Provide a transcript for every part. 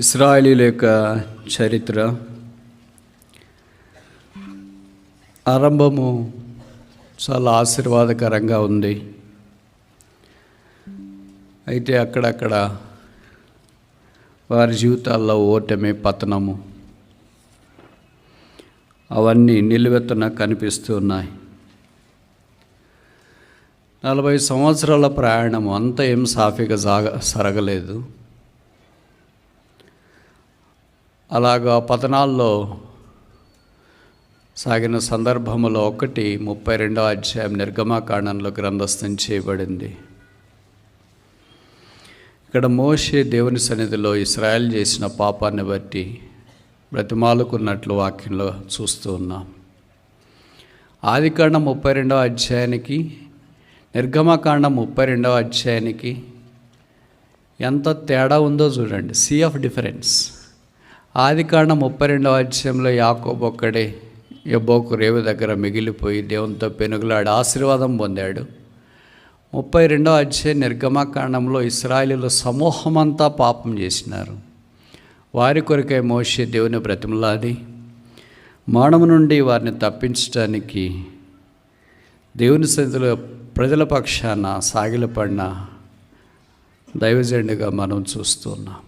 ఇశ్రాయేలీయుల యొక్క చరిత్ర ఆరంభము చాలా ఆశీర్వాదకరంగా ఉంది. అయితే అక్కడక్కడ వారి జీవితాల్లో ఓటమి, పతనము అవన్నీ నిలువెత్తున కనిపిస్తూ ఉన్నాయి. 40 సంవత్సరాల ప్రయాణము అంతా ఏం సాఫీగా సరగలేదు. అలాగా పతనాల్లో సాగిన సందర్భంలో 32వ అధ్యాయం నిర్గమాకాండంలో గ్రంథస్థం చేయబడింది. ఇక్కడ మోషే దేవుని సన్నిధిలో ఇశ్రాయేలు చేసిన పాపాన్ని బట్టి బ్రతిమాలుకున్నట్లు వాక్యంలో చూస్తూ ఉన్నాం. ఆదికాండం 32వ అధ్యాయానికి నిర్గమకాండం 32వ అధ్యాయానికి ఎంత తేడా ఉందో చూడండి. See of difference. ఆదికాండం 32వ అధ్యాయంలో యాకోబు ఒక్కడే యబ్బోకు రేవు దగ్గర మిగిలిపోయి దేవునితో పెనుగులాడి ఆశీర్వాదం పొందాడు. 32వ అధ్యాయం నిర్గమకాండంలో ఇశ్రాయేలీయుల సమూహమంతా పాపం చేసినారు. వారి కొరకై మోషే దేవుని బ్రతిమలాడి మరణము నుండి వారిని తప్పించడానికి దేవుని సన్నిధిలో ప్రజల పక్షాన సాగిలపడిన దైవజనుడిగా మనం చూస్తున్నాం.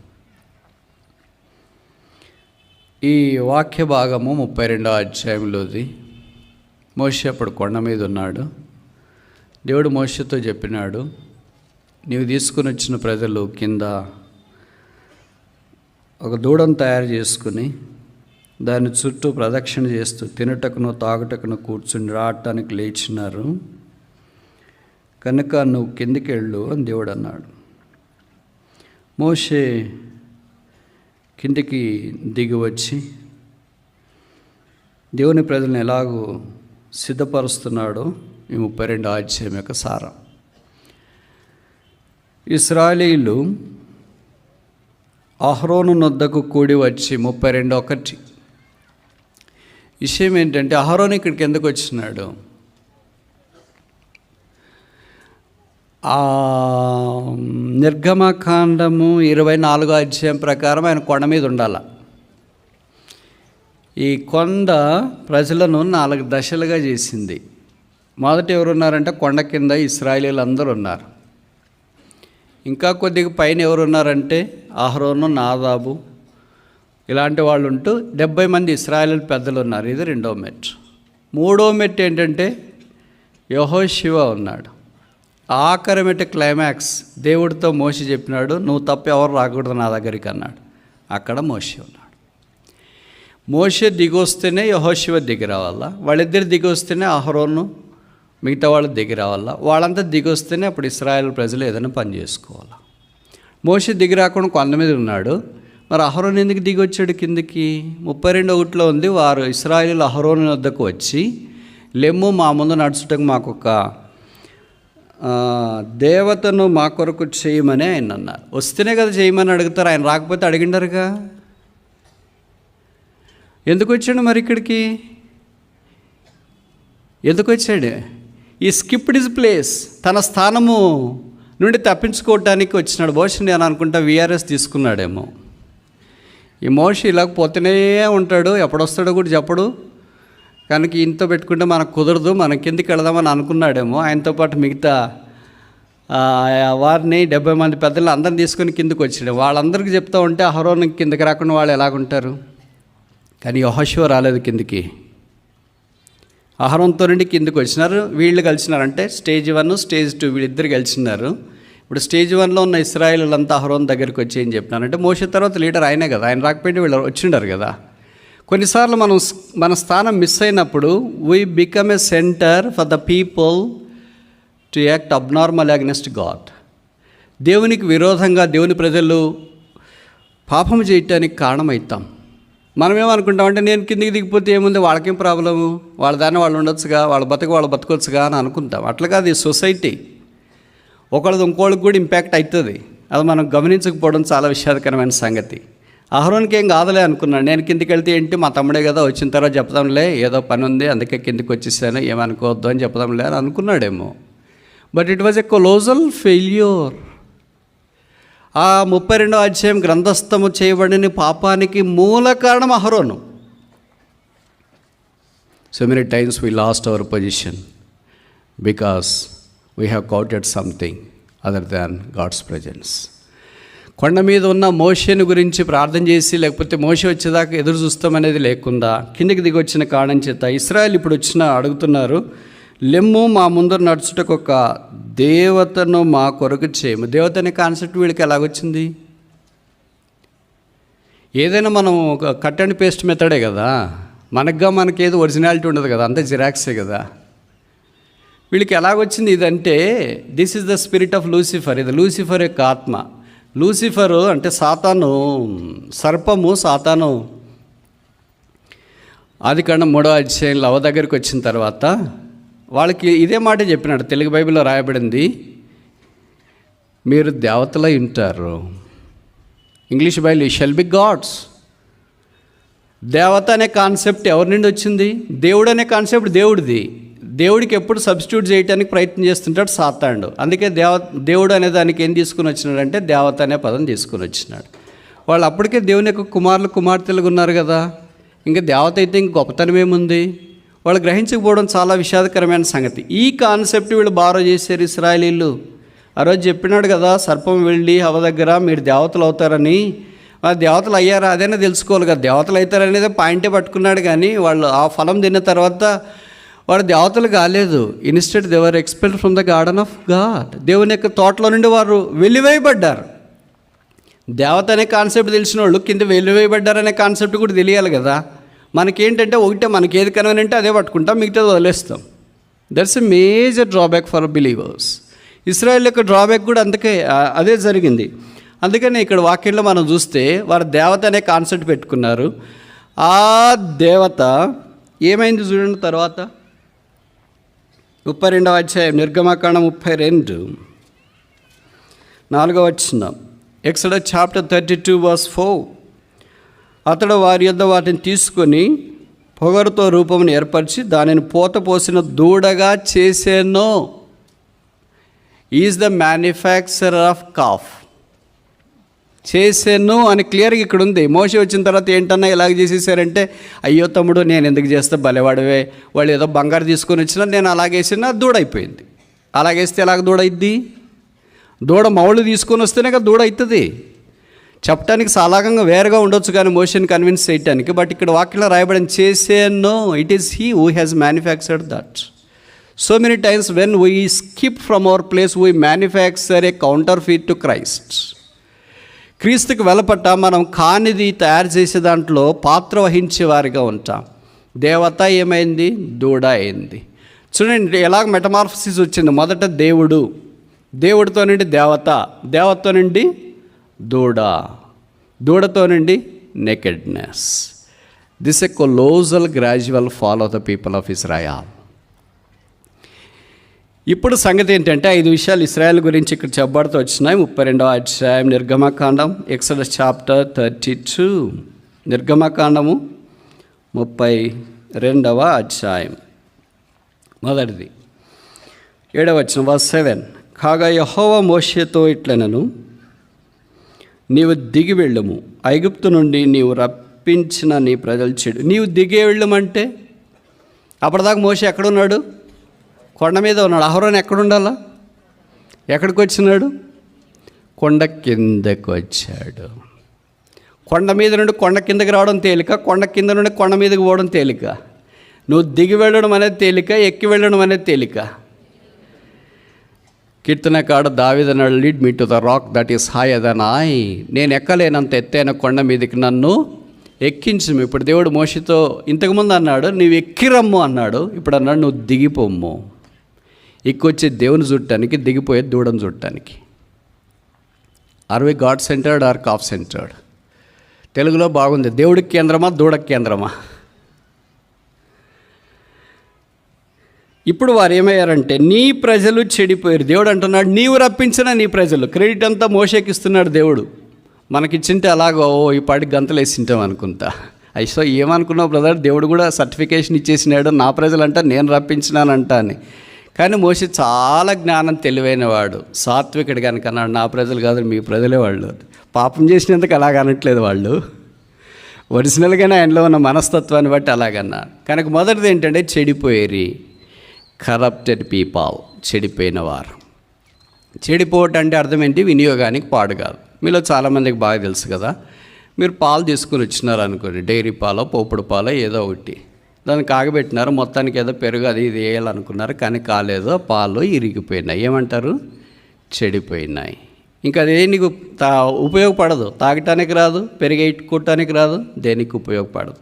ఈ వాక్య భాగము 32వ అధ్యాయంలోది. మోషే అప్పుడు కొండ మీద ఉన్నాడు. దేవుడు మోషేతో చెప్పినాడు, నీవు తీసుకుని వచ్చిన ప్రజలు కింద ఒక దూడను తయారు చేసుకుని దాని చుట్టూ ప్రదక్షిణ చేస్తూ తినటకును తాగుటకును కూర్చుని రావటానికి లేచినారు కనుక నువ్వు కిందికి వెళ్ళు అని దేవుడు అన్నాడు. మోషే కిందికి దిగి వచ్చి దేవుని ప్రజలను ఎలాగూ సిద్ధపరుస్తున్నాడో ఈ 32వ అధ్యాయం యొక్క సారం. ఇశ్రాయేలీయులు అహరోను నొద్దకు కూడి వచ్చి 32:1 విషయం ఏంటంటే, అహరోను ఇక్కడికి ఎందుకు వచ్చినాడు? నిర్గమకాండము 24వ అధ్యాయం ప్రకారం ఆయన కొండ మీద ఉండాల. ఈ కొండ ప్రజలను 4 దశలుగా చేసింది. మొదట ఎవరున్నారంటే కొండ కింద ఇశ్రాయేలీయులు అందరూ ఉన్నారు. ఇంకా కొద్దిగా పైన ఎవరున్నారంటే అహరోను, నాదాబు ఇలాంటి వాళ్ళు ఉంటూ 70 మంది ఇశ్రాయేలీయుల పెద్దలు ఉన్నారు. ఇది 2వ మెట్టు. 3వ మెట్టు ఏంటంటే యెహోషువ ఉన్నాడు. ఆఖరి మెట్టు క్లైమాక్స్. దేవుడితో మోషే చెప్పినాడు, నువ్వు తప్ప ఎవరు రాకూడదు నా దగ్గరికి అన్నాడు. అక్కడ మోషే ఉన్నాడు. మోషే దిగి వస్తేనే యెహోషువ దిగి రావాలా, వాళ్ళిద్దరు దిగి వస్తేనే అహరోను మిగతా వాళ్ళు దిగి రావాలా, వాళ్ళంతా దిగి వస్తేనే అప్పుడు ఇశ్రాయేల్ ప్రజలు ఏదైనా పని చేసుకోవాలా. మోషే దిగి రాకుండా కొండ మీద ఉన్నాడు. మరి అహరోను ఎందుకు దిగి వచ్చాడు కిందికి? 32:1 ఉంది. వారు ఇశ్రాయేలీయులు అహరోను వద్దకు వచ్చి, లెమ్ము, మా ముందు నడుచుటకు మాకొక దేవతను మా కొరకు చేయమని ఆయన అన్నారు. వస్తేనే కదా చేయమని అడుగుతారు, ఆయన రాకపోతే అడిగిండరుగా. ఎందుకు వచ్చాడు మరి ఇక్కడికి? ఎందుకు వచ్చాడు? ఈ స్కిప్డ్ హిజ్ ప్లేస్, తన స్థానము నుండి తప్పించుకోవటానికి వచ్చినాడు. బహుశా నేను అనుకుంటా VRS తీసుకున్నాడేమో. ఈ మోషే ఇలాగ పోతూనే ఉంటాడు, ఎప్పుడొస్తాడో కూడా చెప్పడు. కనుక ఇంత పెట్టుకుంటే మనకు కుదరదు, మనం కిందికి వెళదామని అనుకున్నాడేమో. ఆయనతో పాటు మిగతా వారిని 70 మంది పెద్దలు అందరిని తీసుకొని కిందికి వచ్చాడు. వాళ్ళందరికీ చెప్తూ ఉంటే అహరోను కిందికి రాకుండా వాళ్ళు ఎలాగుంటారు? కానీ యెహోషువ రాలేదు కిందికి. అహరోనుతో నుండి కిందికి వచ్చినారు. వీళ్ళు కలిసినారంటే స్టేజ్ 1, స్టేజ్ 2 వీళ్ళిద్దరు కలిసినారు. ఇప్పుడు స్టేజ్ 1లో ఉన్న ఇశ్రాయేలీయులంతా అహరోను దగ్గరికి వచ్చి ఏం చెప్పినారంటే, మోషే తర్వాత లీడర్ ఆయనే కదా, ఆయన రాకపోతే వీళ్ళు వచ్చిండారు కదా. కొన్నిసార్లు మన స్థానం మిస్ అయినప్పుడు we become a centre for the people to act abnormal against God. దేవునికి విరోధంగా దేవుని ప్రజలు పాపం చేయటానికి కారణమవుతాం. మనం ఏమనుకుంటామంటే, నేను కిందికి దిగిపోతే ఏముంది, వాళ్ళకేం ప్రాబ్లము, వాళ్ళ దాన్ని వాళ్ళు ఉండొచ్చుగా, వాళ్ళ వాళ్ళు బతకొచ్చుగా అని అనుకుంటాం. అట్లా కాదు ఈ సొసైటీ. ఒకళ్ళది ఇంకోళ్ళకి కూడా ఇంపాక్ట్ అవుతుంది. అది మనం గమనించకపోవడం చాలా విషాదకరమైన సంగతి. అహరోన్కి ఏం కాదులే అనుకున్నాడు. నేను కిందికి వెళ్తే ఏంటి, మా తమ్ముడే కదా, వచ్చిన తర్వాత చెప్తాంలే, ఏదో పని ఉంది అందుకే కిందికి వచ్చేసాను, ఏమనుకోవద్దు అని చెప్తాంలే అని అనుకున్నాడేమో. But it was a colossal failure. ఆ 32వ అధ్యాయం గ్రంథస్థము చేయబడిన పాపానికి మూల కారణం అహరోను. So many times we lost our position because we have counted something other than God's presence. కొండ మీద ఉన్న మోషేను గురించి ప్రార్థన చేసి, లేకపోతే మోషే వచ్చేదాకా ఎదురు చూస్తామనేది లేకుండా కిందికి దిగి వచ్చిన కారణం చేత ఇశ్రాయేల్ ఇప్పుడు అడుగుతున్నారు, లెమ్ము మా ముందర నడుచుటకు ఒక దేవతను మా కొరకు చేయము. దేవత అనే కాన్సెప్ట్ వీళ్ళకి ఎలాగొచ్చింది? ఏదైనా మనం ఒక కట్ అండ్ పేస్ట్ మెథడే కదా, మనకేది ఒరిజినాలిటీ ఉండదు కదా, అంతా జిరాక్సే కదా. వీళ్ళకి ఎలాగొచ్చింది ఇదంటే, this is the spirit of Lucifer. ఇది లూసిఫర్ యొక్క ఆత్మ. లూసిఫరు అంటే సాతాను, సర్పము. సాతాను ఆదికాండం 3వ అధ్యాయంలో అవ్వ దగ్గరికి వచ్చిన తర్వాత వాళ్ళకి ఇదే మాట చెప్పినాడు. తెలుగు బైబిల్లో రాయబడింది, మీరు దేవతలై ఉంటారు. English Bible you shall be gods. దేవత అనే కాన్సెప్ట్ ఎవరి నుండి వచ్చింది? దేవుడు అనే కాన్సెప్ట్ దేవుడిది. దేవుడికి ఎప్పుడు సబ్స్టిట్యూట్ చేయడానికి ప్రయత్నం చేస్తుంటాడు సాతానుడు. అందుకే దేవుడు అనే దానికి ఏం తీసుకుని వచ్చినాడంటే దేవత అనే పదం తీసుకుని వచ్చినాడు. వాళ్ళు అప్పటికే దేవుని యొక్క కుమారులు కుమార్తెలుగా ఉన్నారు కదా, ఇంకా దేవత అయితే ఇంక గొప్పతనం ఏముంది? వాళ్ళు గ్రహించకపోవడం చాలా విషాదకరమైన సంగతి. ఈ కాన్సెప్ట్ వీళ్ళు బారో చేశారు ఇశ్రాయేలీలు. ఆ రోజు చెప్పినాడు కదా, సర్పం వెళ్ళి హవ్వ దగ్గర మీరు దేవతలు అవుతారని. ఆ దేవతలు అయ్యారా అదేనా తెలుసుకోవాలి కదా. దేవతలు అవుతారనేది పాయింటే పట్టుకున్నాడు, కానీ వాళ్ళు ఆ ఫలం తిన్న తర్వాత వాడు దేవతలు కాలేదు. Instead they were expelled from the garden of God. దేవుని యొక్క తోటలో నుండి వారు వెలివేయబడ్డారు. దేవత అనే కాన్సెప్ట్ తెలిసిన వాళ్ళు కింద వెలివేయబడ్డారనే కాన్సెప్ట్ కూడా తెలియాలి కదా. మనకేంటంటే ఒకటే, మనకి ఏది కన్వీనియంటే అదే పట్టుకుంటాం, మిగతాది వదిలేస్తాం. That's a major drawback for believers. Israel యొక్క డ్రాబ్యాక్ కూడా అందుకే అదే జరిగింది. అందుకని ఇక్కడ వాక్యంలో మనం చూస్తే వారు దేవత అనే కాన్సెప్ట్ పెట్టుకున్నారు. ఆ దేవత ఏమైంది చూడండి. తర్వాత 32వ అధ్యాయం నిర్గమకాండం 32 4వ వచనం. Exodus chapter 32 verse 4. అతడు వారి యొద్ద వాటిని తీసుకొని పొగరుతో రూపమును ఏర్పరిచి దానిని పోత పోసిన దూడగా చేసేనో. Is the manufacturer of calf. చేసాను అని క్లియర్గా ఇక్కడ ఉంది. మోషే వచ్చిన తర్వాత ఏంటన్నా ఇలాగ చేసేసారంటే, అయ్యో తమ్ముడు నేను ఎందుకు చేస్తే భలేవాడివే, వాళ్ళు ఏదో బంగారు తీసుకొని వచ్చినా నేను అలాగేసినా దూడ అయిపోయింది. అలాగేస్తే ఎలాగ దూడ అయిద్ది? దూడ మౌళ్ళు తీసుకొని వస్తేనే కదా దూడ అవుతుంది. చెప్పడానికి సాలాగంగా వేరుగా ఉండొచ్చు కానీ మోషేని కన్విన్స్ చేయటానికి. బట్ ఇక్కడ వాక్యంలో రాయబడిన చేసాను, it is he who has manufactured that. So many times when we skip from our place we manufacture a counterfeit to Christ. క్రీస్తుకి వెలపట్ట మనం కానిది తయారు చేసే దాంట్లో పాత్ర వహించే వారిగా ఉంటాం. దేవత ఏమైంది? దూడ అయింది. చూడండి ఎలాగ మెటమార్ఫసిస్ వచ్చింది. మొదట దేవుడు, దేవుడితో నుండి దేవత, దేవతతో నుండి దూడ, దూడతో నుండి nakedness. This a colossal gradual fall of the people of Israel. ఇప్పుడు సంగతి ఏంటంటే 5 విషయాలు ఇశ్రాయేల్ గురించి ఇక్కడ చెప్పబడుతూ వచ్చినాయి. 32వ అధ్యాయం నిర్గమకాండం, ఎక్సోడస్ చాప్టర్ 32, నిర్గమకాండము 32వ అధ్యాయం మొదటిది 7వ వచనం verse 7. కాగా యెహోవా మోషేతో ఇట్లనెను, నీవు దిగి వెళ్ళుము, ఐగుప్తు నుండి నీవు రప్పించిన నీ ప్రజలు చెడు. నీవు దిగి వెళ్ళమంటే అప్పటిదాకా మోషే ఎక్కడున్నాడు? కొండ మీద ఉన్నాడు. అహరోను ఎక్కడుండాలా? ఎక్కడికి వచ్చినాడు? కొండ కిందకు వచ్చాడు. కొండ మీద నుండి కొండ కిందకి రావడం తేలిక, కొండ కింద నుండి కొండ మీదకి పోవడం తేలిక. నువ్వు దిగి వెళ్ళడం అనేది తేలిక, ఎక్కి వెళ్ళడం అనేది తేలిక. కీర్తనకాడు దావీదు అన్నాడు, lead me to the rock that is higher than I. నేను ఎక్కలేనంత ఎత్తైన కొండ మీదకి నన్ను ఎక్కించము. ఇప్పుడు దేవుడు మోషేతో ఇంతకుముందు అన్నాడు నీవు ఎక్కిరమ్ము అన్నాడు. ఇప్పుడు అన్నాడు నువ్వు దిగిపోమ్ము. ఎక్కొచ్చే దేవుని చూడటానికి, దిగిపోయే దూడను చూడటానికి. Are we God centred or calf centred? తెలుగులో బాగుంది, దేవుడికి కేంద్రమా దూడకి కేంద్రమా? ఇప్పుడు వారు ఏమయ్యారంటే నీ ప్రజలు చెడిపోయారు. దేవుడు అంటున్నాడు నీవు రప్పించిన నీ ప్రజలు. క్రెడిట్ అంతా మోషేకి ఇస్తున్నాడు దేవుడు. మనకిచ్చింటే అలాగో ఈ పాటికి గంతలు వేసింటాం అనుకుంటా. అయ్యో ఏమనుకున్నావు బ్రదర్, దేవుడు కూడా సర్టిఫికేషన్ ఇచ్చేసినాడు, నా ప్రజలంట నేను రప్పించినానంట అని. కానీ మోషే చాలా జ్ఞానం తెలివైన వాడు, సాత్వికుడు కనుక అన్నాడు, నా ప్రజలు కాదు మీ ప్రజలే వాళ్ళు. పాపం చేసినందుకు అలాగ అనట్లేదు వాళ్ళు, ఒరిజినల్గానే ఆయనలో ఉన్న మనస్తత్వాన్ని బట్టి అలాగన్నారు. కనుక మొదటిది ఏంటంటే చెడిపోయేరి, కరప్టెడ్ పీపుల్, చెడిపోయిన వారు. చెడిపోవటం అంటే అర్థం ఏంటి? వినియోగానికి పాడు కాదు. మీలో చాలామందికి బాగా తెలుసు కదా, మీరు పాలు తీసుకుని వచ్చినారు అనుకోండి, డైరీ పాలో పోపుడు పాలో ఏదో ఒకటి, దాన్ని కాగబెట్టినారు, మొత్తానికి ఏదో పెరుగు అది ఇది వేయాలనుకున్నారు, కానీ కాలేదు, పాలు ఇరిగిపోయినాయి. ఏమంటారు? చెడిపోయినాయి. ఇంకా అదే నీకు ఉపయోగపడదు, తాగటానికి రాదు, పెరిగేట్టుకోవటానికి రాదు, దేనికి ఉపయోగపడదు.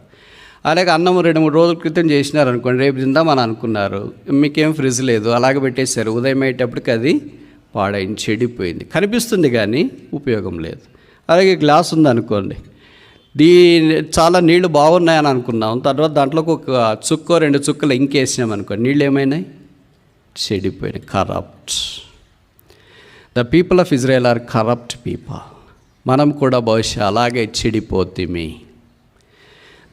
అలాగే అన్నం 2-3 రోజుల క్రితం చేసినారు అనుకోండి, రేపు తిందామని అనుకున్నారు, మీకేం ఫ్రిడ్జ్ లేదు, అలాగే పెట్టేశారు, ఉదయం అయ్యేటప్పటికి అది పాడైంది, చెడిపోయింది, కనిపిస్తుంది కానీ ఉపయోగం లేదు. అలాగే గ్లాస్ ఉందనుకోండి, చాలా నీళ్లు బాగున్నాయని అనుకున్నాం, తర్వాత దాంట్లోకి ఒక చుక్కో 2 చుక్కలు ఇంకేసినాం అనుకోండి, నీళ్ళు ఏమైనాయి? చెడిపోయినాయి. Corrupt. The people of Israel are corrupt people. మనం కూడా బహుశా అలాగే చెడిపోతిమి.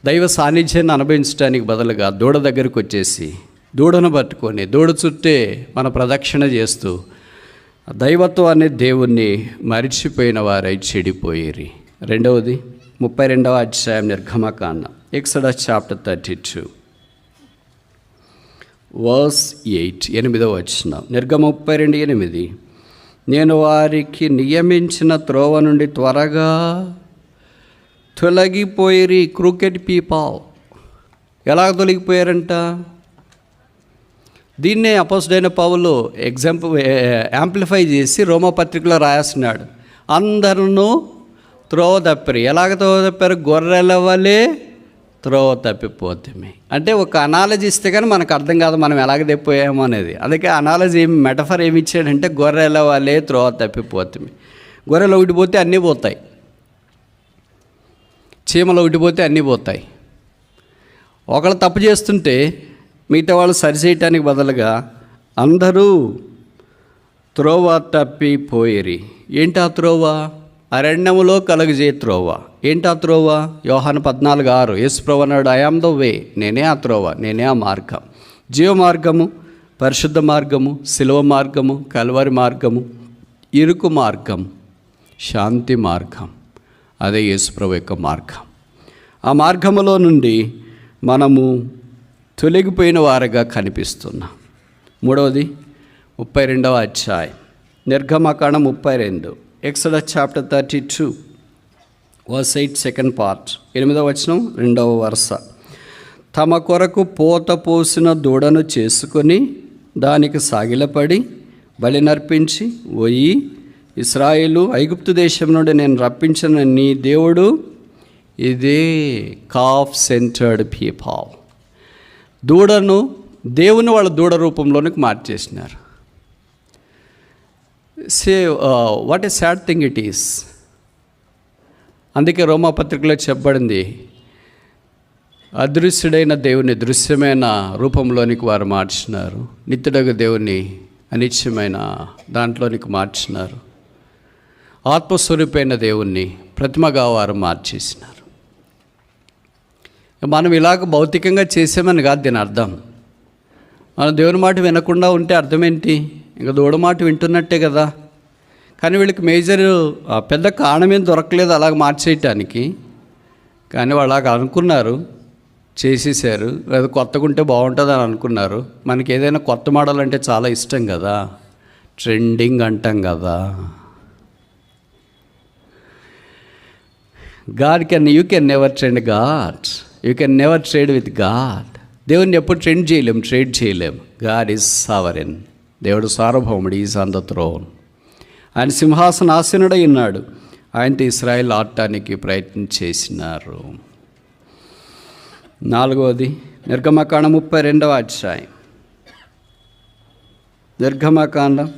దైవ సాన్నిధ్యాన్ని అనుభవించడానికి బదులుగా దూడ దగ్గరికి వచ్చేసి దూడను పట్టుకొని దూడ చుట్టే మన ప్రదక్షిణ చేస్తూ దైవత్వం అనే దేవుణ్ణి మరిచిపోయిన వారై చెడిపోయేరి. రెండవది 32వ అధ్యాయం నిర్గమకాండం, ఎక్సోడస్ చాప్టర్ 32 వర్స్ 8, 8వ వచనం. నిర్గమ 32:8, నేను వారికి నియమించిన త్రోవ నుండి త్వరగా తొలగిపోయిరి. Crooked people. ఎలాగ తొలగిపోయారంట? దీన్నే అపోస్తలుడైన పౌలు యాంప్లిఫై చేసి రోమపత్రికలో రాస్తున్నాడు. అందరూ త్రోవ తప్పిరి. ఎలాగ త్రోవ తప్పారు? గొర్రెల వలె త్రోవ తప్పిపోతుంది. అంటే ఒక అనాలజీ ఇస్తే కానీ మనకు అర్థం కాదు మనం ఎలాగ తప్పిపోయామో అనేది. అందుకే అనాలజీ మెటఫర్ ఏమి ఇచ్చాడంటే గొర్రెల వలె త్రోవ తప్పిపోతుంది. గొర్రెలు ఒకటి పోతే అన్నీ పోతాయి, చీమలు ఒకటి పోతే అన్నీ పోతాయి. ఒకళ్ళు తప్పు చేస్తుంటే మిగతా వాళ్ళు సరిచేయటానికి బదులుగా అందరూ త్రోవ తప్పిపోయేరి. ఏంటి ఆ త్రోవ? అరణ్యములో కలుగజే త్రోవ. ఏంటి ఆ త్రోవ? యోహాను 14:6 యేసుప్రభువు అన్నాడు, ఐ యామ్ ద వే, నేనే ఆ త్రోవ, నేనే ఆ మార్గం, జీవ మార్గము, పరిశుద్ధ మార్గము, శిలువ మార్గము, కల్వరి మార్గము, ఇరుకు మార్గం, శాంతి మార్గం. అదే యేసుప్రభువు యొక్క మార్గం. ఆ మార్గములో నుండి మనము తొలగిపోయిన వారుగా కనిపిస్తున్నాం. మూడవది 32వ అధ్యాయం నిర్గమకాండం 32, Exodus chapter 32 verse 8 second part, 8వ వచనం 2వ వరుస. తమ కొరకు పోత పోసిన దూడను చేసుకొని దానికి సాగిలపడి బలి నర్పించి, పోయి ఇశ్రాయేలు ఐగుప్తు దేశం నుండి నేను రప్పించిన నీ దేవుడు ఇదే. Calf centred people. దూడను దేవుని వాళ్ళ దూడ రూపంలోనికి మార్చేసినారు. What a sad thing it is. అందుకే రోమాపత్రికలో చెప్పబడింది, అదృశ్యుడైన దేవుని దృశ్యమైన రూపంలోనికి వారు మార్చినారు, నిత్యుడగు దేవుని అనిత్యమైన దాంట్లోనికి మార్చినారు, ఆత్మస్వరూపైన దేవుణ్ణి ప్రతిమగా వారు మార్చేసినారు. మనం ఇలాగ భౌతికంగా చేసామని కాదు దీని అర్థం. మనం దేవుని మాట వినకుండా ఉంటే అర్థం ఏంటి? ఇంకా దూడ మాట వింటున్నట్టే కదా. కానీ వీళ్ళకి పెద్ద కారణం ఏం దొరకలేదు అలాగ మార్చేయటానికి. కానీ వాళ్ళు అలాగ అనుకున్నారు, చేసేసారు. లేదా కొత్తగా ఉంటే బాగుంటుంది అని అనుకున్నారు. మనకి ఏదైనా కొత్త మోడల్ అంటే చాలా ఇష్టం కదా, ట్రెండింగ్ అంటాం కదా. You can never trend God, you can never trade with God. దేవుణ్ణి ఎప్పుడు ట్రెండ్ చేయలేం, ట్రేడ్ చేయలేం. God is sovereign. దేవుడు సార్వభౌముడు, ఈజ్ ఆన్ ద థ్రోన్. ఆయన సింహాసనాసీనుడై ఉన్నాడు. ఆయనతో ఇశ్రాయేల్ ఆడటానికి ప్రయత్నం చేసినారు. 4వది నిర్గమకాండం 32వ అధ్యాయం. నిర్గమకాండం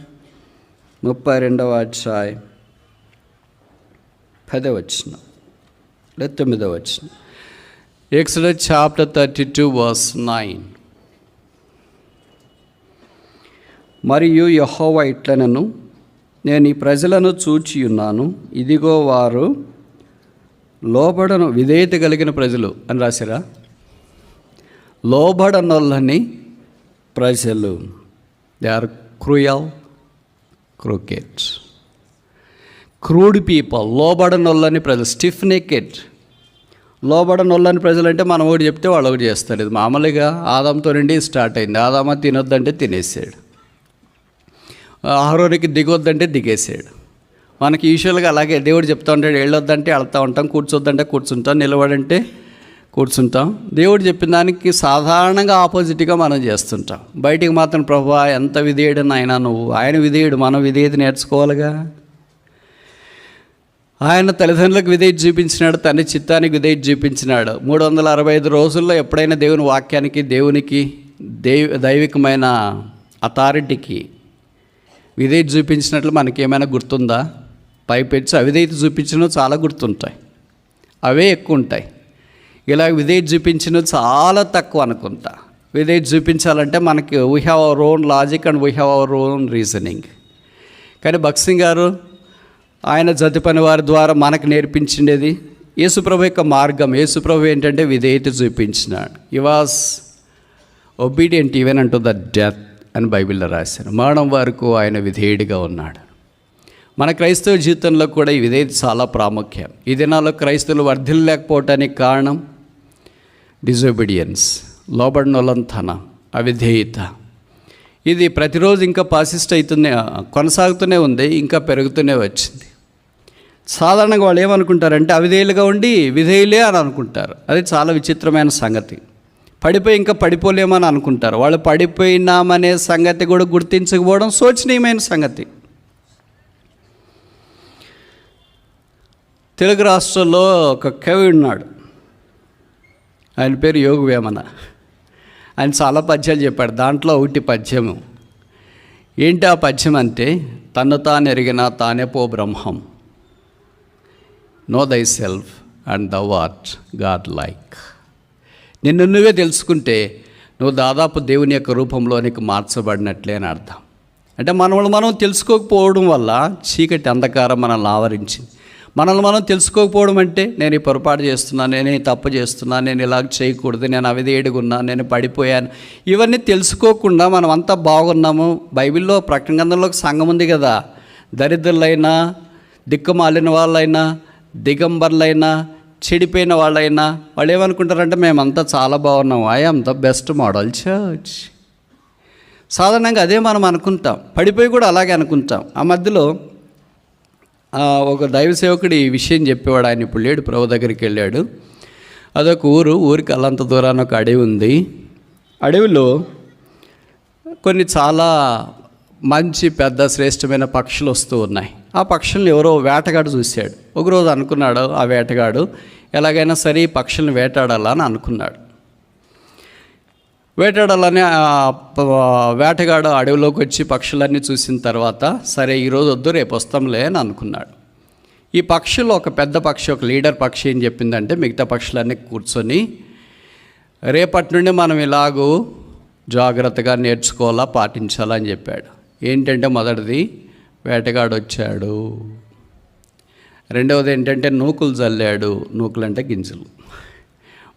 32వ అధ్యాయం 10వ వచనం లేదా 9వ వచనం. Exodus chapter 32 verse 9. మరియు యెహోవా ఇట్లనెను, నేను ఈ ప్రజలను చూచియున్నాను, ఇదిగో వారు లోబడను విధేయత కలిగిన ప్రజలు అని రాశారా? లోబడనొల్లని ప్రజలు. They are cruel, crooked, crude people, లోబడనొల్లని ప్రజలు, స్టిఫ్ నెకెడ్. లోబడనొల్లని ప్రజలు అంటే మనం ఒకటి చెప్తే వాళ్ళు ఒకటి చేస్తారు. ఇది మామూలుగా ఆదాంతో నుండి స్టార్ట్ అయింది. ఆదామ తినొద్దంటే తినేసాడు, ఆరోనికి దిగొద్దంటే దిగేసాడు. మనకి యూజువల్గా అలాగే దేవుడు చెప్తూ ఉంటాడు, వెళ్ళొద్దంటే వెళ్తూ ఉంటాం, కూర్చోద్దంటే కూర్చుంటాం, నిలబడంటే కూర్చుంటాం. దేవుడు చెప్పిన దానికి సాధారణంగా ఆపోజిట్గా మనం చేస్తుంటాం. బయటికి మాత్రం ప్రభువా ఎంత విధేయుడు నాయన నువ్వు, ఆయన విధేయుడు, మనం విధేయత నేర్చుకోవాలిగా. ఆయన తల్లిదండ్రులకు విధేయత చూపించినాడు, తండ్రి చిత్తానికి విధేయత చూపించినాడు. 365 రోజుల్లో ఎప్పుడైనా దేవుని వాక్యానికి, దేవునికి, దైవికమైన అథారిటీకి విధేయత చూపించినట్లు మనకేమైనా గుర్తుందా? పైపెచ్చి అవిధేయత చూపించినవి చాలా గుర్తుంటాయి, అవే ఎక్కువ ఉంటాయి. ఇలా విధేయత చూపించినవి చాలా తక్కువ అనుకుంటా. విధేయత చూపించాలంటే మనకి we have our own logic and we have our own reasoning. కానీ భగత్ సింగ్ గారు ఆయన జతి పని వారి ద్వారా మనకు నేర్పించిండేది యేసుప్రభు యొక్క మార్గం. యేసుప్రభు ఏంటంటే విధేయత చూపించినాడు. హి వాస్ ఒబీడియంట్ ఈవెన్ అంటూ ద డెత్ అని బైబిల్లో రాశారు. మరణం వరకు ఆయన విధేయుడిగా ఉన్నాడు. మన క్రైస్తవ జీవితంలో కూడా ఈ విధేయత చాలా ప్రాముఖ్యం. ఈ దినాల్లో క్రైస్తవులు వర్ధిల్లలేకపోవటానికి కారణం డిజోబీడియన్స్, లోబడినొలంతనం, అవిధేయత. ఇది ప్రతిరోజు ఇంకా పాసిస్ట్ అవుతూనే, కొనసాగుతూనే ఉంది, ఇంకా పెరుగుతూనే వచ్చింది. సాధారణంగా వాళ్ళు ఏమనుకుంటారంటే అవిధేయులుగా ఉండి విధేయులే అని అనుకుంటారు. అది చాలా విచిత్రమైన సంగతి. పడిపోయి ఇంకా పడిపోలేమని అనుకుంటారు. వాళ్ళు పడిపోయినామనే సంగతి కూడా గుర్తించకపోవడం శోచనీయమైన సంగతి. తెలుగు రాష్ట్రంలో ఒక కవి ఉన్నాడు, ఆయన పేరు యోగి వేమన. ఆయన చాలా పద్యాలు చెప్పాడు. దాంట్లో ఒకటి పద్యము. ఏంటి ఆ పద్యం అంటే, తన్ను తాను ఎరిగిన తానే పో బ్రహ్మం, know thy self and thou art God like. నిన్ను నువ్వే తెలుసుకుంటే నువ్వు దాదాపు దేవుని యొక్క రూపంలోనికి మార్చబడినట్లే అని అర్థం. అంటే మనం తెలుసుకోకపోవడం వల్ల చీకటి అంధకారం మనల్ని ఆవరించింది. మనల్ని మనం తెలుసుకోకపోవడం అంటే నేను ఈ పొరపాటు చేస్తున్నాను, నేను ఈ తప్పు చేస్తున్నాను, నేను ఇలాగ చేయకూడదు, నేను అవిధేయుడిగా ఉన్నాను, నేను పడిపోయాను, ఇవన్నీ తెలుసుకోకుండా మనం అంతా బాగున్నాము. బైబిల్లో ప్రకటన గ్రంథంలో ఒక సంఘం ఉంది కదా, దరిద్రులైనా, దిక్కుమాలిన వాళ్ళైనా, దిగంబర్లైనా, చెడిపోయిన వాళ్ళైనా వాళ్ళు ఏమనుకుంటారంటే మేమంతా చాలా బాగున్నాం, I am the best model church. సాధారణంగా అదే మనం అనుకుంటాం, పడిపోయి కూడా అలాగే అనుకుంటాం. ఆ మధ్యలో ఒక దైవ సేవకుడు ఈ విషయం చెప్పేవాడు. ఆయన ఇప్పుడు లేడు, ప్రభు దగ్గరికి వెళ్ళాడు. అదొక ఊరికి అల్లంత దూరాన ఒక అడవి ఉంది. అడవిలో కొన్ని చాలా మంచి పెద్ద శ్రేష్టమైన పక్షులు వస్తూ ఉన్నాయి. ఆ పక్షులను ఎవరో వేటగాడు చూశాడు. ఒకరోజు అనుకున్నాడు ఆ వేటగాడు, ఎలాగైనా సరే ఈ పక్షులను వేటాడాలని అనుకున్నాడు. వేటాడాలని వేటగాడు అడవిలోకి వచ్చి పక్షులన్నీ చూసిన తర్వాత, సరే ఈరోజు వద్దు రేపు వస్తాంలే అని అనుకున్నాడు. ఈ పక్షులు ఒక పెద్ద పక్షి, ఒక లీడర్ పక్షి ఏం చెప్పిందంటే, మిగతా పక్షులన్నీ కూర్చొని రేపటి నుండి మనం ఇలాగూ జాగ్రత్తగా నేర్చుకోవాలా, పాటించాలా అని చెప్పాడు. ఏంటంటే మొదటిది వేటగాడు వచ్చాడు, రెండవది ఏంటంటే నూకులు చల్లాడు, నూకులు అంటే గింజలు,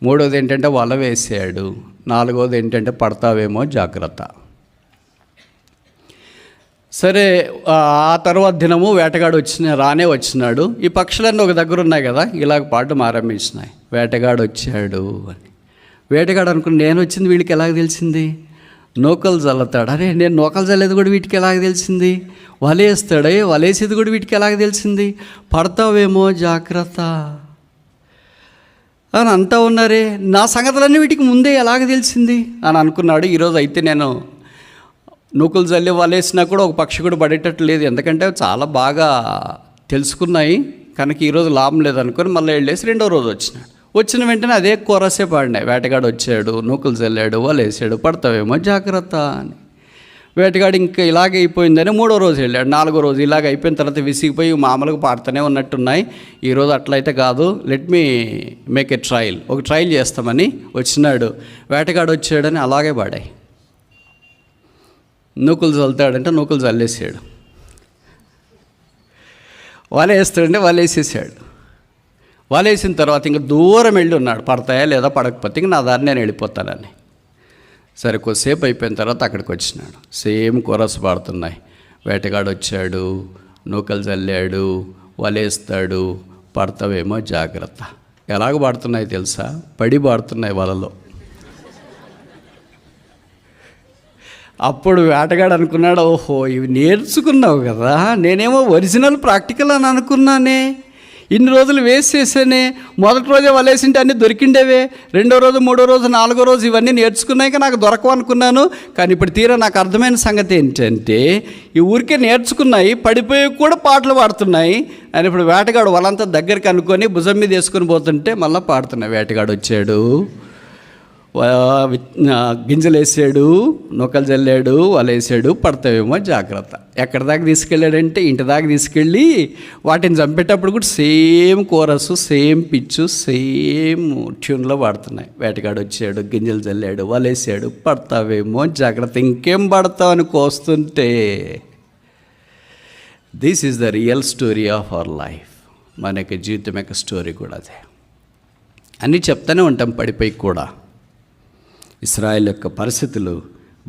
మూడవది ఏంటంటే వల వేసాడు, నాలుగవది ఏంటంటే పడతావేమో జాగ్రత్త. సరే ఆ తర్వాత దినము వేటగాడు రానే వచ్చినాడు. ఈ పక్షులన్నీ ఒక దగ్గర ఉన్నాయి కదా, ఇలాగ పాడడం ఆరంభించినాయి, వేటగాడు వచ్చాడు అని. వేటగాడు అనుకుని నేను వచ్చింది వీడికి ఎలాగ తెలిసింది, నూకలు చల్లుతాడు, అరే నేను నూకలు చల్లేది కూడా వీటికి ఎలాగ తెలిసింది, వలేస్తాడే వలేసేది కూడా వీటికి ఎలాగ తెలిసింది, పడతావేమో జాగ్రత్త అని అంతా ఉన్నారే, నా సంగతులన్నీ వీటికి ముందే ఎలాగ తెలిసింది అని అనుకున్నాడు. ఈరోజు అయితే నేను నూకులు చల్లి వలేసినా కూడా ఒక పక్షి కూడా పడేటట్టు లేదు, ఎందుకంటే చాలా బాగా తెలుసుకున్నాయి కనుక ఈరోజు లాభం లేదనుకొని మళ్ళీ వెళ్ళేసి రెండో రోజు వచ్చిన వెంటనే అదే కోరసే పాడినాయి, వేటగాడు వచ్చాడు, నూకులు చల్లాడు, వలేసాడు, పడతావేమో జాగ్రత్త అని. వేటగాడు ఇంకా ఇలాగే అయిపోయిందని మూడో రోజు వెళ్ళాడు, నాలుగో రోజు ఇలాగ అయిపోయిన తర్వాత విసిగిపోయి మామూలుగా పాడుతూనే ఉన్నట్టున్నాయి. ఈరోజు అట్లయితే కాదు, let me make a trial, ఒక ట్రయల్ చేస్తామని వచ్చినాడు. వేటగాడు వచ్చాడని అలాగే పాడాయి. నూకులు చల్లుతాడంటే నూకులు చల్లేసాడు, వలేస్తాడంటే వలేసేసాడు. వలేసిన తర్వాత ఇంకా దూరం వెళ్ళి ఉన్నాడు, పడతాయా లేదా పడకపోతే ఇంక నా దారి నేను వెళ్ళిపోతానని. సరే కొద్దిసేపు అయిపోయిన తర్వాత అక్కడికి వచ్చినాడు. సేమ్ కోరస్ పాడుతున్నాయి. వేటగాడు వచ్చాడు, నూకలు చల్లాడు, వలేస్తాడు, పడతావేమో జాగ్రత్త. ఎలాగ పాడుతున్నాయి తెలుసా? పడి పాడుతున్నాయి వలలో. అప్పుడు వేటగాడు అనుకున్నాడు, ఓహో ఇవి నేర్చుకున్నావు కదా, నేనేమో ఒరిజినల్ ప్రాక్టికల్ అని అనుకున్నానే, ఇన్ని రోజులు వేస్ట్ చేసానే. మొదటి రోజే వలేసింటే అన్నీ దొరికిండేవే, రెండో రోజు, మూడో రోజు, నాలుగో రోజు ఇవన్నీ నేర్చుకున్నాక నాకు దొరకవు అనుకున్నాను. కానీ ఇప్పుడు తీరా నాకు అర్థమైన సంగతి ఏంటంటే ఈ ఊరికే నేర్చుకున్నాయి, పడిపోయి కూడా పాటలు పాడుతున్నాయి అని. ఇప్పుడు వేటగాడు వాళ్ళంతా దగ్గరికి అనుకొని భుజం మీద వేసుకొని పోతుంటే మళ్ళీ పాడుతున్నాయి. వేటగాడు వచ్చాడు, గింజలు వేసాడు, నూకలు చల్లాడు, వలేసాడు, పడతావేమో జాగ్రత్త. ఎక్కడి దాకా తీసుకెళ్ళాడంటే ఇంటి దాకా తీసుకెళ్ళి వాటిని చంపేటప్పుడు కూడా సేమ్ కోరస్, సేమ్ పిచ్చు, సేమ్ ట్యూన్లో పాడుతున్నాయి. వేటగాడు వచ్చాడు, గింజలు చల్లాడు, వలేసాడు, పడతావేమో జాగ్రత్త. ఇంకేం పడతావు అని కోస్తుంటే this is the real story of our life. మన యొక్క జీవితం యొక్క స్టోరీ కూడా అదే. అన్నీ చెప్తానే ఉంటాం పడిపోయి కూడా. ఇశ్రాయేల్ యొక్క పరిస్థితులు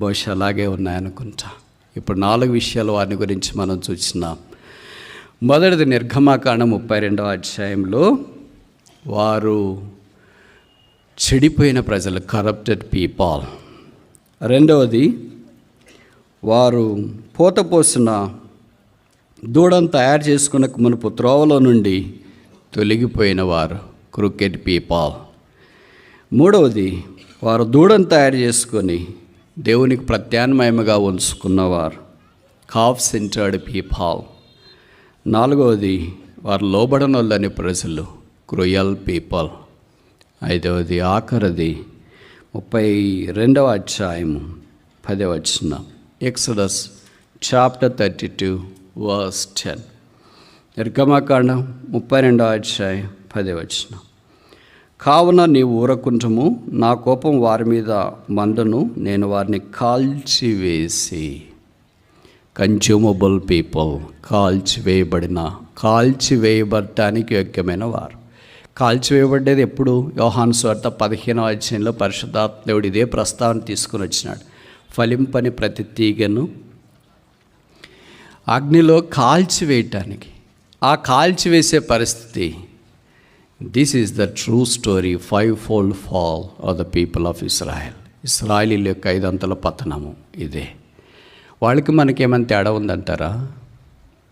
బహుశా అలాగే ఉన్నాయనుకుంటా. ఇప్పుడు 4 విషయాలు వారిని గురించి మనం చూస్తున్నాం. మొదటిది నిర్గమాకాండం 32వ అధ్యాయంలో వారు చెడిపోయిన ప్రజలు, కరప్టెడ్ పీపుల్. రెండవది వారు పోతపోసిన దూడను తయారు చేసుకున్న మునుపు త్రోవలో నుండి తొలగిపోయిన వారు, క్రూకెడ్ పీపుల్. మూడవది వారు దూడను తయారు చేసుకొని దేవునికి ప్రత్యామ్నాయముగా ఉంచుకున్నవారు, కాఫ్ సెంటర్డ్ పీపుల్. నాలుగవది వారు లోబడనొల్లని ప్రజలు, క్రూయల్ పీపుల్. ఐదవది ఆఖరిది 32వ అధ్యాయము 10వ వచనం, ఎక్సోడస్ చాప్టర్ 32 verse 10. నిర్గమకాండం 32వ అధ్యాయం 10వ వచనం. కావున నీవు ఊరకుంటము, నా కోపం వారి మీద మండును, నేను వారిని కాల్చివేసి. కన్జ్యూమబుల్ పీపుల్, కాల్చివేయబడటానికి యోగ్యమైన వారు. కాల్చివేయబడ్డేది ఎప్పుడు? యోహాను సువార్త 15వ అధ్యాయంలో పరిశుద్ధాత్మ దేవుడు ఇదే ప్రస్తావన తీసుకుని వచ్చినాడు. ఫలింపని ప్రతి తీగను అగ్నిలో కాల్చివేయటానికి. ఆ కాల్చివేసే పరిస్థితి, this is the true story, 5-fold fall of the people of Israel. ఇస్రాయేలీల యొక్క 5 అంతల పతనము ఇదే. వాళ్ళకి మనకి ఏమైనా తేడా ఉందంటారా?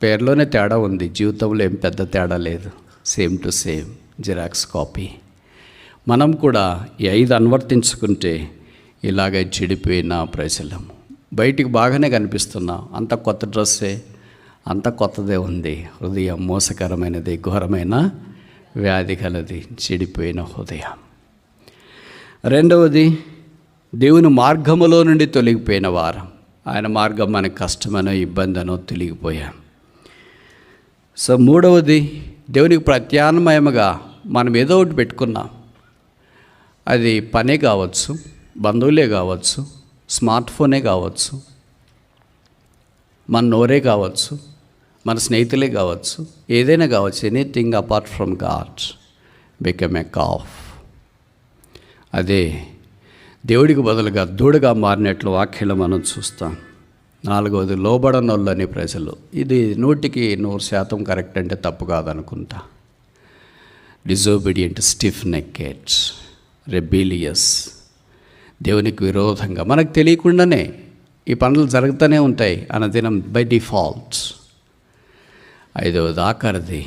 పేరులోనే తేడా ఉంది, జీవితంలో ఏం పెద్ద తేడా లేదు. Same to same, xerox copy. మనం కూడా ఈ 5 అనువర్తించుకుంటే ఇలాగ చెడిపోయిన ప్రజలము. బయటికి బాగానే కనిపిస్తున్నాం, అంత కొత్త డ్రెస్సే, అంత కొత్తదే ఉంది. హృదయం మోసకరమైనది, ఘోరమైన వ్యాధి కలది, చెడిపోయిన హృదయం. రెండవది దేవుని మార్గములో నుండి తొలగిపోయిన వారం. ఆయన మార్గం మనకు కష్టమనో ఇబ్బందనో తొలగిపోయాం. సో మూడవది దేవునికి ప్రత్యామ్నాయముగా మనం ఏదో ఒకటి పెట్టుకున్నాం. అది పనే కావచ్చు, బంధువులే కావచ్చు, స్మార్ట్ ఫోనే కావచ్చు, మన నోరే కావచ్చు, మన స్నేహితులే కావచ్చు, ఏదైనా కావచ్చు. Anything apart from God become a calf. అదే దేవుడికి బదులుగా దూడగా మారినట్లు వాక్యంలో మనం చూస్తాం. నాలుగవది లోబడనొల్లని ప్రజలు. ఇది 100% కరెక్ట్ అంటే తప్పు కాదనుకుంటా. డిజోబీడియంట్, స్టిఫ్ నెక్కెడ్, రెబీలియస్, దేవునికి విరోధంగా మనకు తెలియకుండానే ఈ పనులు జరుగుతూనే ఉంటాయి అన్నదినం బై డిఫాల్ట్. ఐదవది ఆఖరిది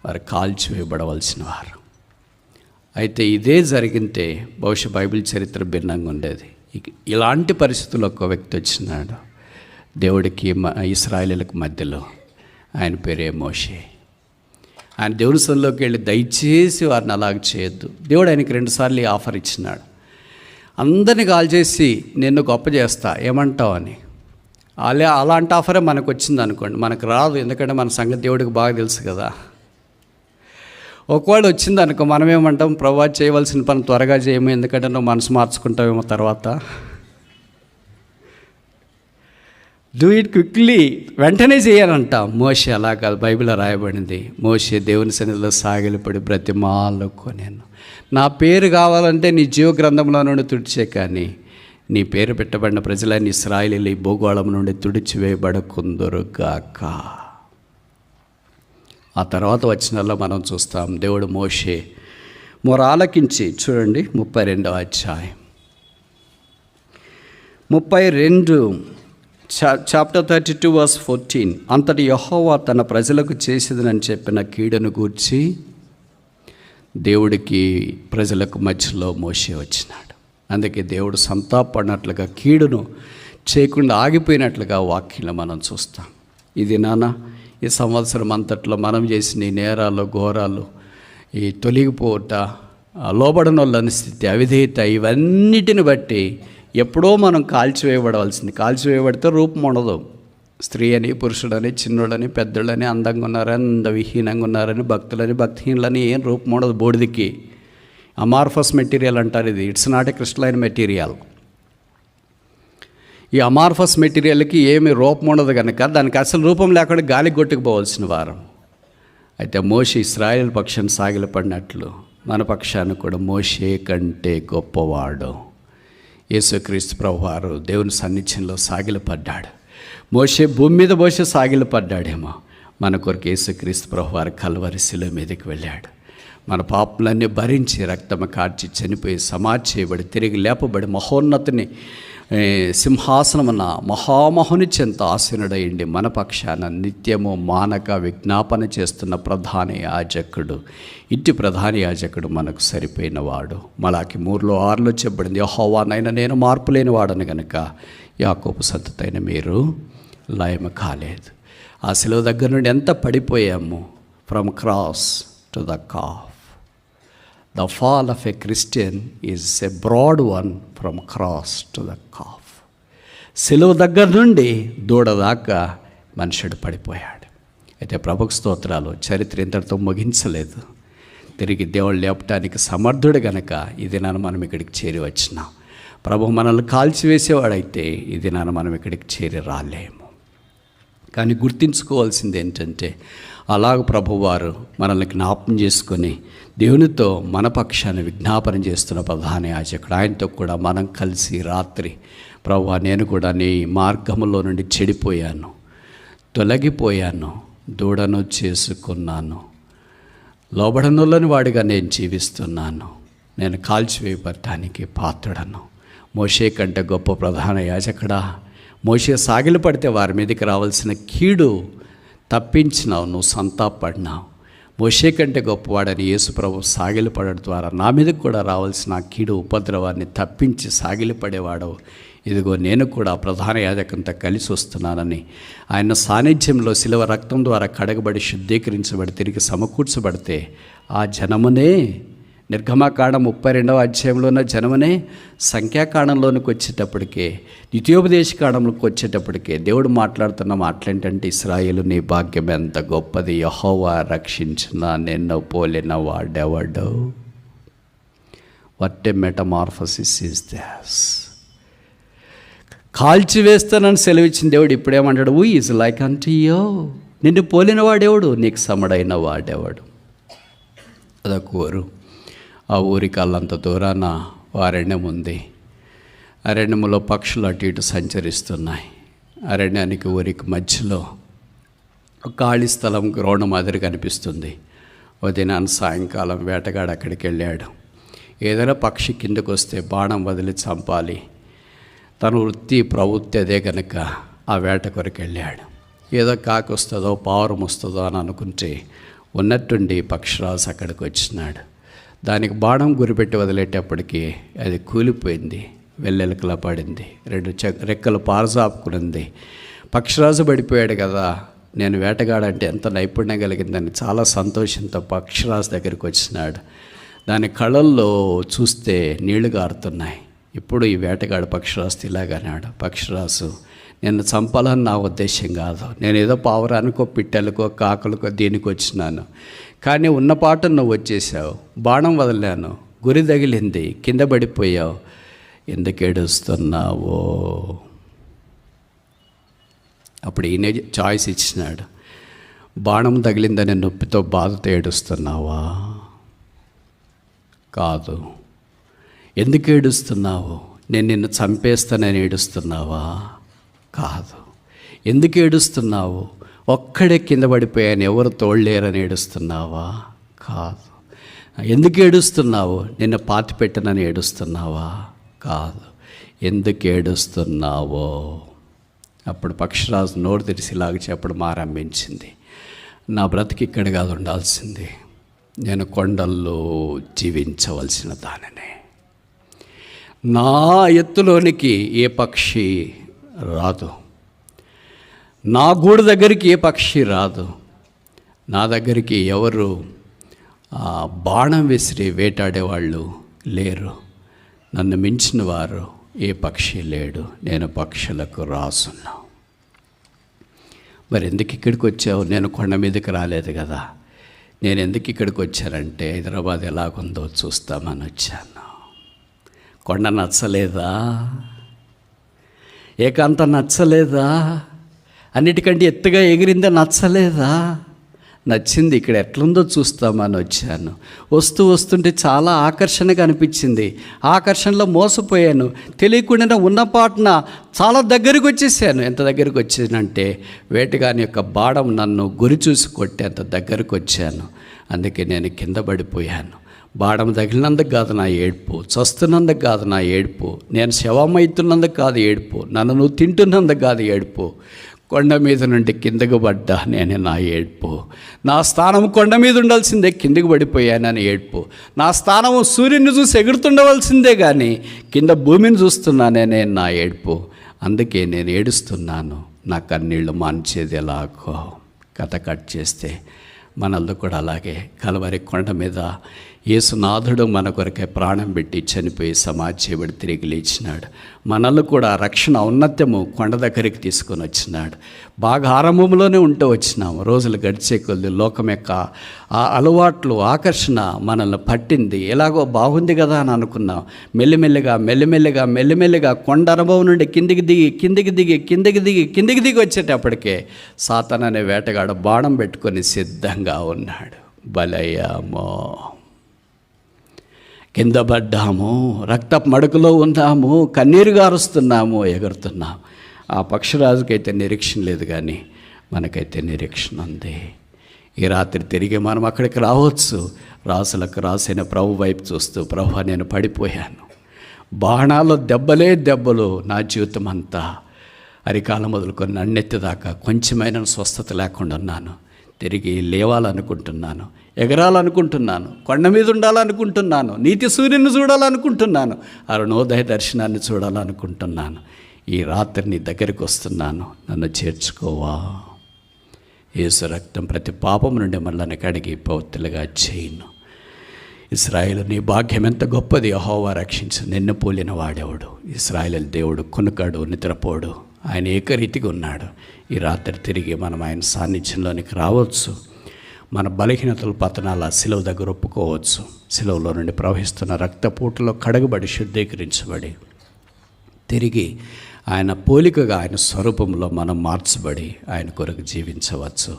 వారు కాల్చివేయబడవలసిన వారు. అయితే ఇదే జరిగితే బహుశా బైబిల్ చరిత్ర భిన్నంగా ఉండేది. ఇలాంటి పరిస్థితుల్లో ఒక వ్యక్తి వచ్చినాడు దేవుడికి, ఇశ్రాయేలీయులకు మధ్యలో. ఆయన పేరే మోషే. ఆయన దేవుని సన్నిధిలోకి వెళ్ళి దయచేసి వారిని అలాగ చేయొద్దు. దేవుడు ఆయనకి 2 సార్లు ఆఫర్ ఇచ్చినాడు. అందరినీ కాల్ చేసి నిన్ను గొప్ప చేస్తా ఏమంటావు అని. అలాంటి ఆఫరే మనకు వచ్చింది అనుకోండి, మనకు రాదు. ఎందుకంటే మన సంగతి దేవుడికి బాగా తెలుసు కదా. ఒకవేళ వచ్చింది అనుకో, మనం ఏమంటాం, ప్రభువా చేయవలసిన పని త్వరగా చేయము, ఎందుకంటే నువ్వు మనసు మార్చుకుంటావేమో తర్వాత. డూ ఇట్ క్విక్లీ, వెంటనే చేయాలంట. మోషే అలా కాదు, బైబిల్లో రాయబడింది. మోషే దేవుని సన్నిధిలో సాగిలపడి బ్రతిమాలుకొనెను, నా పేరు కావాలంటే నీ జీవ గ్రంథంలో నుండి తుడిచే, కానీ నీ పేరు పెట్టబడిన ప్రజలైన ఇశ్రాయేలీయులు ఈ భూగోళం నుండి తుడిచివేయబడకుందురుగాక. ఆ తర్వాత వచనాల్లో మనం చూస్తాం దేవుడు మోషే ఆలకించి, చూడండి 32వ అధ్యాయం 32 చాప్టర్ 32 verse 14. అంతటి యెహోవా తన ప్రజలకు చేసేదనని చెప్పిన కీడును గూర్చి దేవుడికి ప్రజలకు మధ్యలో మోషే వచ్చినాడు. అందుకే దేవుడు సంతాపడినట్లుగా, కీడును చేయకుండా ఆగిపోయినట్లుగా వాక్యంలో మనం చూస్తాం. ఇది ఈ సంవత్సరం అంతట్లో మనం చేసిన ఈ నేరాలు, ఘోరాలు, ఈ తొలగిపోట, లోబడనోళ్ళని స్థితి, అవిధేయత, ఇవన్నిటిని బట్టి ఎప్పుడో మనం కాల్చివేయబడవలసింది. కాల్చివేయబడితే రూపం ఉండదు. స్త్రీ అని, పురుషుడని, చిన్నోడని, పెద్దోళ్ళని, అందంగా ఉన్నారని, అందవిహీనంగా ఉన్నారని, భక్తులని, భక్తిహీనులని ఏం రూపం ఉండదు. బూడిదికి అమార్ఫస్ మెటీరియల్ అంటారు. ఇది it's not a crystalline material. ఈ అమార్ఫస్ మెటీరియల్కి ఏమి రూపం ఉండదు కనుక దానికి అసలు రూపం లేకుండా గాలి కొట్టుకుపోవాల్సిన వారం. అయితే మోషే ఇశ్రాయేల్ పక్షాన్ని సాగిలపడినట్లు మన పక్షాన్ని కూడా మోషే కంటే గొప్పవాడు యేసుక్రీస్తు ప్రభువారు దేవుని సన్నిధ్యంలో సాగిలపడ్డాడు. మోషే భూమి మీద సాగిలపడ్డాడేమో, మన కొరకు యేసుక్రీస్తు ప్రభువారు కల్వరి శిలువ మీదకి వెళ్ళాడు. మన పాపలన్నీ భరించి రక్తము కార్చి చనిపోయి సమాధి చేయబడి తిరిగి లేపబడి మహోన్నతిని సింహాసనమున మహామహుని చెంత ఆసీనుడయ్యండి మన పక్షాన నిత్యము మానక విజ్ఞాపన చేస్తున్న ప్రధాన యాజకుడు. ఇట్టి ప్రధాన యాజకుడు మనకు సరిపోయిన వాడు. మలాకి 3:6 చెప్పబడింది, యెహోవానైనా నేను మార్పు లేని వాడని కనుక యాకోబు సంతతైన మీరు లయము కాలేదు. ఆ శిలువ దగ్గర నుండి ఎంత పడిపోయాము. From cross to the calf. The fall of a Christian is a broad one from cross to the calf. సిలువ దగ్గర నుండి దూడ దాకా మనుషుడు పడిపోయాడు. అయితే ప్రభుకు స్తోత్రాలు. చరిత్ర ఇంతటితో ముగించలేదు. తిరిగి దేవుడు లేపటానికి సమర్థుడు గనక ఇది మనం ఇక్కడికి చేరి వచ్చినాం. ప్రభు మనల్ని కాల్చివేసేవాడైతే ఇది మనం ఇక్కడికి చేరి రాలేము. కానీ గుర్తించుకోవాల్సింది ఏంటంటే, అలాగ ప్రభువారు మనల్ని జ్ఞాపం చేసుకొని దేవునితో మన పక్షాన్ని విజ్ఞాపన చేస్తున్న ప్రధాన యాజకుడు. ఆయనతో కూడా మనం కలిసి రాత్రి, ప్రభువా నేను కూడా నీ మార్గములో నుండి చెడిపోయాను, తొలగిపోయాను, దూడను చేసుకున్నాను, లోబడనులని వాడిగా నేను జీవిస్తున్నాను, నేను కాల్చివేయబడటానికి పాత్రుడను. మోషే కంటే గొప్ప ప్రధాన యాజకుడా, మోషే సాగిలపడితే వారి మీదకి రావాల్సిన కీడు తప్పించినావు, నువ్వు సంతాపడినావు. మోషే కంటే గొప్పవాడని యేసుప్రభు సాగిలపడడం ద్వారా నా మీదకి కూడా రావాల్సిన కీడు ఉపద్రవాన్ని తప్పించి సాగిలపడేవాడవు. ఇదిగో నేను కూడా ప్రధాన యాజకంతో కలిసి వస్తున్నానని ఆయన సాన్నిధ్యంలో శిలువ రక్తం ద్వారా కడగబడి శుద్ధీకరించబడి తిరిగి సమకూర్చబడితే ఆ జనమునే, నిర్గమకాండం 32వ అధ్యాయంలో ఉన్న జనమనే సంఖ్యాకాండంలోనికి వచ్చేటప్పటికే, ద్వితీయోపదేశకాండంలోకి వచ్చేటప్పటికే దేవుడు మాట్లాడుతున్న మాటలేంటంటే, ఇశ్రాయేలు నీ భాగ్యం ఎంత గొప్పది, యెహోవా రక్షించిన నిన్ను పోలిన వాడెవడు. What a metamorphosis is this. కాల్చివేస్తానని సెలవిచ్చిన దేవుడు ఇప్పుడేమంటాడు, who is like unto you. నిన్ను పోలిన వాడెవడు, నీకు సమడైన వాడెవడు. అదొక ఊరు. ఆ ఊరికి అల్లంత దూరాన అరణ్యం ఉంది. అరణ్యములో పక్షులు అటు ఇటు సంచరిస్తున్నాయి. అరణ్యానికి ఊరికి మధ్యలో ఒక ఖాళీ స్థలం, గ్రౌండ్ మాదిరి కనిపిస్తుంది. ఉదయం సాయంకాలం వేటగాడు అక్కడికి వెళ్ళాడు. ఏదైనా పక్షి కిందకు వస్తే బాణం వదిలి చంపాలి. తన వృత్తి ప్రవృత్తి అదే కనుక ఆ వేట కొరకు వెళ్ళాడు. ఏదో కాకి వస్తుందో పావురం వస్తుందో అని అనుకుంటే ఉన్నట్టుండి పక్షిరాజు అక్కడికి వచ్చినాడు. దానికి బాణం గురిపెట్టి వదిలేటప్పటికీ అది కూలిపోయింది, వెల్లెలకలా పడింది, 2 రెక్కలు పారజాపుకునింది. పక్షిరాజు పడిపోయాడు కదా, నేను వేటగాడంటే ఎంత నైపుణ్యం కలిగిందని చాలా సంతోషంతో పక్షిరాజు దగ్గరికి వచ్చినాడు. దాని కళ్ళల్లో చూస్తే నీళ్లు గారుతున్నాయి. ఇప్పుడు ఈ వేటగాడు పక్షిరాజు ఇలాగన్నాడు, పక్షిరాజు నిన్ను చంపాలని నా ఉద్దేశం కాదు, నేను ఏదో పావురానికో పిట్టెలకో కాకులకో దీనికి వచ్చినాను, కానీ ఉన్నపాట నువ్వు వచ్చేసావు, బాణం వదిలాను, గురి తగిలింది, కింద పడిపోయావు, ఎందుకు ఏడుస్తున్నావో. అప్పుడు ఈయన చాయిస్ ఇచ్చినాడు, బాణం తగిలిందని నొప్పితో బాధతో ఏడుస్తున్నావా? కాదు. ఎందుకు ఏడుస్తున్నావు? నేను నిన్ను చంపేస్తానని ఏడుస్తున్నావా? కాదు. ఎందుకు ఏడుస్తున్నావు? ఒక్కడే కింద పడిపోయాను, ఎవరు తోడలేరని ఏడుస్తున్నావా? కాదు. ఎందుకు ఏడుస్తున్నావు? నిన్ను పాతిపెట్టనని ఏడుస్తున్నావా? కాదు. ఎందుకు ఏడుస్తున్నావో? అప్పుడు పక్షిరాజు నోరు తెరిచి ఇలాగ చెప్పడం ఆరంభించింది. నా బ్రతికి ఇక్కడ కాదు ఉండాల్సింది, నేను కొండల్లో జీవించవలసిన దానినే. నా ఎత్తులోనికి ఏ పక్షి రాదు, నా గూడు దగ్గరికి ఏ పక్షి రాదు, నా దగ్గరికి ఎవరు బాణం విసిరి వేటాడేవాళ్ళు లేరు, నన్ను మించిన వారు ఏ పక్షి లేడు, నేను పక్షులకు రాసున్నా. మరి ఎందుకు ఇక్కడికి వచ్చావు? నేను కొండ మీదకి రాలేదు కదా. నేను ఎందుకు ఇక్కడికి వచ్చానంటే హైదరాబాద్ ఎలాగుందో చూస్తామని వచ్చాను. కొండ నచ్చలేదా? ఏకాంతం నచ్చలేదా? అన్నిటికంటే ఎత్తుగా ఎగిరిందా నచ్చలేదా? నచ్చింది. ఇక్కడ ఎట్లుందో చూస్తామని వచ్చాను. వస్తుంటే చాలా ఆకర్షణగా అనిపించింది. ఆకర్షణలో మోసపోయాను. తెలియకుండా ఉన్నపాటున చాలా దగ్గరికి వచ్చేసాను. ఎంత దగ్గరికి వచ్చానంటే వేటగాని యొక్క బాణం నన్ను గురి చూసి కొట్టేంత దగ్గరికి వచ్చాను. అందుకే నేను కింద పడిపోయాను. బాణం తగిలినందుకు కాదు నా ఏడుపు, చస్తున్నందుకు కాదు నా ఏడుపు, నేను శవమైతున్నందుకు కాదు ఏడుపు, నన్ను నువ్వు తింటున్నందుకు కాదు ఏడుపు, కొండ మీద నుండి కిందకు పడ్డా నేనే నా ఏడుపు. నా స్థానం కొండ మీద ఉండాల్సిందే, కిందకు పడిపోయానని ఏడుపు. నా స్థానము సూర్యుని చూసి ఎగురుతుండవలసిందే కానీ కింద భూమిని చూస్తున్నానే నేను నా ఏడుపు. అందుకే నేను ఏడుస్తున్నాను. నా కన్నీళ్ళు మాన్చేది ఎలాగో. కథ కట్ చేస్తే మనల్ని కూడా అలాగే కలవరి కొండ మీద యేసునాథుడు మన కొరకే ప్రాణం పెట్టి చనిపోయి సమాధి చేయబడి తిరిగి లేచినాడు. మనల్ని కూడా రక్షణ ఔన్నత్యము కొండ దగ్గరికి తీసుకొని వచ్చినాడు. బాగా ఆరంభంలోనే ఉంటూ వచ్చినాము. రోజులు గడిచే కొద్ది లోకం యొక్క ఆ అలవాట్లు, ఆకర్షణ మనల్ని పట్టింది. ఎలాగో బాగుంది కదా అని అనుకున్నాం. మెల్లిమెల్లిగా కొండ అనుభవం నుండి కిందికి దిగి వచ్చేటప్పటికే సాతాను అనే వేటగాడు బాణం పెట్టుకొని సిద్ధంగా ఉన్నాడు. బలయ్యామో, కింద పడ్డాము, రక్తపు మడుకులో ఉన్నాము, కన్నీరు గారుస్తున్నాము, ఎగురుతున్నాము. ఆ పక్షిరాజుకైతే నిరీక్షణ లేదు, కానీ మనకైతే నిరీక్షణ ఉంది. ఈ రాత్రి తిరిగి మనం అక్కడికి రావచ్చు. రాసులకు రాసిన ప్రభు వైపు చూస్తూ, ప్రభు నేను పడిపోయాను, బాణాలు దెబ్బలు, నా జీవితం అంతా అరికాలం మొదలుకొని నన్నెత్తి దాకా కొంచెమైన స్వస్థత లేకుండా ఉన్నాను. తిరిగి లేవాలనుకుంటున్నాను, ఎగరాలనుకుంటున్నాను, కొండ మీద ఉండాలనుకుంటున్నాను, నీతి సూర్యుని చూడాలనుకుంటున్నాను, అరుణోదయ దర్శనాన్ని చూడాలనుకుంటున్నాను. ఈ రాత్రి నీ దగ్గరికి వస్తున్నాను, నన్ను చేర్చుకోవా? యేసు రక్తం ప్రతి పాపం నుండి మనల్ని కడిగి పవిత్రులుగా చేయను. ఇశ్రాయేలు నీ భాగ్యం ఎంత గొప్పది. యెహోవా రక్షించు, నిన్ను పోలిన వాడెవడు? ఇశ్రాయేలు దేవుడు కునుకాడు, నిద్రపోడు, ఆయన ఏకరీతిగా ఉన్నాడు. ఈ రాత్రి తిరిగి మనం ఆయన సాన్నిధ్యంలోనికి రావచ్చు. మన బలహీనతలు, పతనాల శిలువ దగ్గర ఒప్పుకోవచ్చు. శిలువలో నుండి ప్రవహిస్తున్న రక్తపూటలో కడగబడి శుద్ధీకరించబడి తిరిగి ఆయన పోలికగా, ఆయన స్వరూపంలో మనం మార్చబడి ఆయన కొరకు జీవించవచ్చు.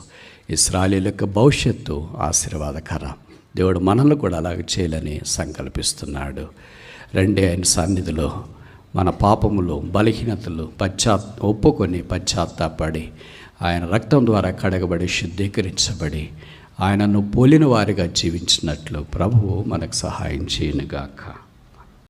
ఇశ్రాయేలు యొక్క భవిష్యత్తు ఆశీర్వాదకరం. దేవుడు మనల్ని కూడా అలాగే చేయాలని సంకల్పిస్తున్నాడు. రెండే ఆయన సన్నిధిలో మన పాపములు, బలహీనతలు ఒప్పుకొని పశ్చాత్తాపడి ఆయన రక్తం ద్వారా కడగబడి శుద్ధీకరించబడి ఆయనను పోలిన వారిగా జీవించినట్లు ప్రభువు మనకు సహాయం చేయనుగాక.